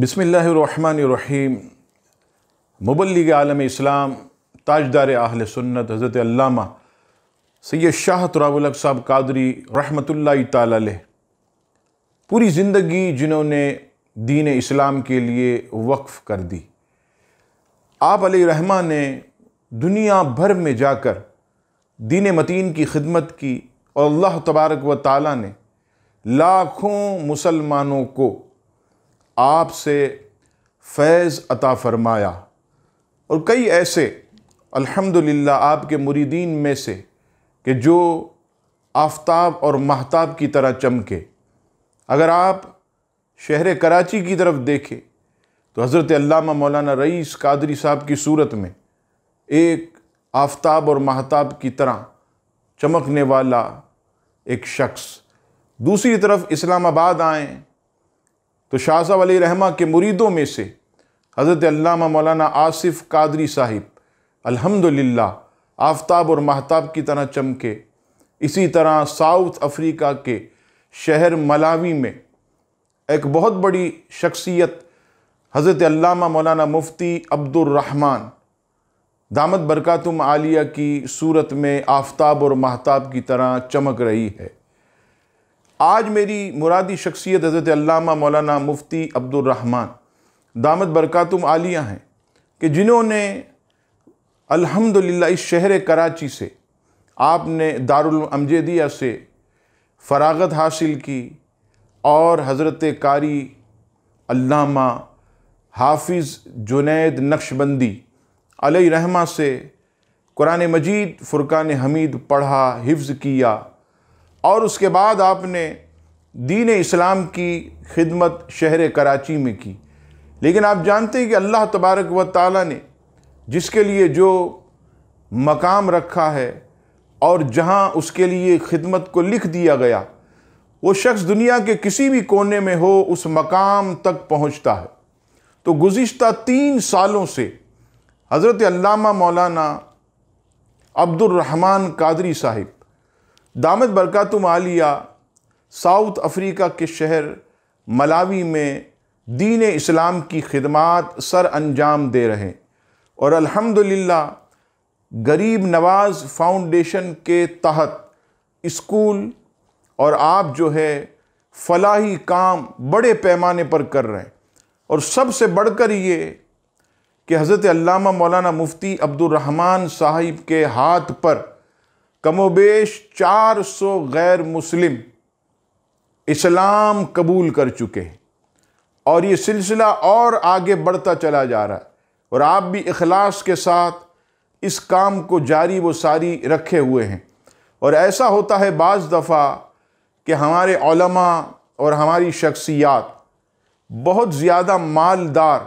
بسم اللہ الرحمن الرحیم۔ مبلغ عالم اسلام، تاجدار اہل سنت حضرت علامہ سید شاہ تراب الحق صاحب قادری رحمۃ اللہ تعالی علیہ پوری زندگی جنہوں نے دین اسلام کے لیے وقف کر دی۔ آپ علیہ رحمہ نے دنیا بھر میں جا کر دین متین کی خدمت کی اور اللہ تبارک و تعالی نے لاکھوں مسلمانوں کو آپ سے فیض عطا فرمایا، اور کئی ایسے الحمدللہ آپ کے مریدین میں سے کہ جو آفتاب اور مہتاب کی طرح چمکے۔ اگر آپ شہر کراچی کی طرف دیکھیں تو حضرت علامہ مولانا رئیس قادری صاحب کی صورت میں ایک آفتاب اور مہتاب کی طرح چمکنے والا ایک شخص۔ دوسری طرف اسلام آباد آئیں تو شاہ صاحب علیہ رحمہ کے مریدوں میں سے حضرت علامہ مولانا آصف قادری صاحب الحمدللہ آفتاب اور مہتاب کی طرح چمکے۔ اسی طرح ساؤتھ افریقہ کے شہر ملاوی میں ایک بہت بڑی شخصیت حضرت علامہ مولانا مفتی عبد الرحمن دامت برکاتہم عالیہ کی صورت میں آفتاب اور مہتاب کی طرح چمک رہی ہے۔ آج میری مرادی شخصیت حضرت علامہ مولانا مفتی عبد الرحمن دامت برکاتہم عالیہ ہیں کہ جنہوں نے الحمدللہ اس شہر کراچی سے آپ نے دارالامجدیہ سے فراغت حاصل کی اور حضرت قاری علامہ حافظ جنید نقشبندی علیہ رحمہ سے قرآن مجید فرقان حمید پڑھا، حفظ کیا، اور اس کے بعد آپ نے دین اسلام کی خدمت شہر کراچی میں کی۔ لیکن آپ جانتے ہیں کہ اللہ تبارک و تعالی نے جس کے لیے جو مقام رکھا ہے اور جہاں اس کے لیے خدمت کو لکھ دیا گیا، وہ شخص دنیا کے کسی بھی کونے میں ہو اس مقام تک پہنچتا ہے۔ تو گزشتہ 3 سالوں سے حضرت علامہ مولانا عبد الرحمن قادری صاحب دامت برکاتہم عالیہ ساؤتھ افریقہ کے شہر ملاوی میں دین اسلام کی خدمات سر انجام دے رہے ہیں، اور الحمدللہ غریب نواز فاؤنڈیشن کے تحت اسکول اور آپ جو ہے فلاحی کام بڑے پیمانے پر کر رہے ہیں۔ اور سب سے بڑھ کر یہ کہ حضرت علامہ مولانا مفتی عبد الرحمن صاحب کے ہاتھ پر کم و بیش 400 غیر مسلم اسلام قبول کر چکے ہیں، اور یہ سلسلہ اور آگے بڑھتا چلا جا رہا ہے، اور آپ بھی اخلاص کے ساتھ اس کام کو جاری و ساری رکھے ہوئے ہیں۔ اور ایسا ہوتا ہے بعض دفعہ کہ ہمارے علماء اور ہماری شخصیات بہت زیادہ مالدار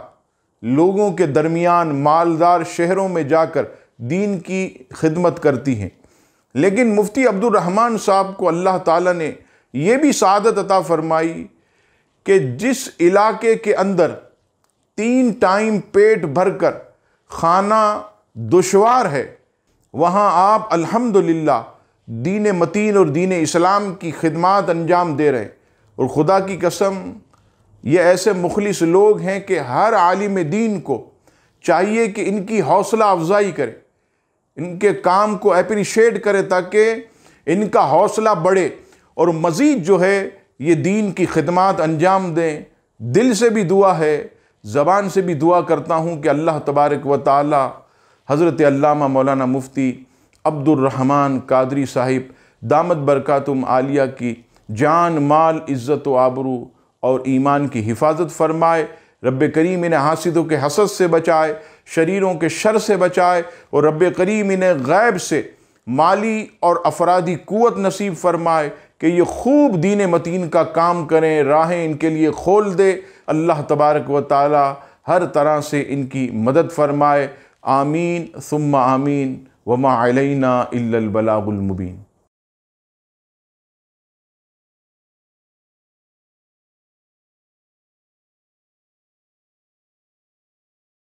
لوگوں کے درمیان مالدار شہروں میں جا کر دین کی خدمت کرتی ہیں، لیکن مفتی عبد الرحمن صاحب کو اللہ تعالیٰ نے یہ بھی سعادت عطا فرمائی کہ جس علاقے کے اندر 3 ٹائم پیٹ بھر کر کھانا دشوار ہے، وہاں آپ الحمدللہ دین متین اور دین اسلام کی خدمات انجام دے رہے ہیں۔ اور خدا کی قسم یہ ایسے مخلص لوگ ہیں کہ ہر عالم دین کو چاہیے کہ ان کی حوصلہ افزائی کرے، ان کے کام کو اپریشیٹ کرے تاکہ ان کا حوصلہ بڑھے اور مزید جو ہے یہ دین کی خدمات انجام دیں۔ دل سے بھی دعا ہے، زبان سے بھی دعا کرتا ہوں کہ اللہ تبارک و تعالی حضرت علامہ مولانا مفتی عبد الرحمن قادری صاحب دامت برکاتہم عالیہ کی جان، مال، عزت و آبرو اور ایمان کی حفاظت فرمائے۔ رب کریم انہیں حاسدوں کے حسد سے بچائے، شریروں کے شر سے بچائے، اور رب کریم انہیں غیب سے مالی اور افرادی قوت نصیب فرمائے کہ یہ خوب دین متین کا کام کریں، راہیں ان کے لیے کھول دے۔ اللہ تبارک و تعالی ہر طرح سے ان کی مدد فرمائے۔ آمین ثم آمین، وما علینا الا البلاغ المبین۔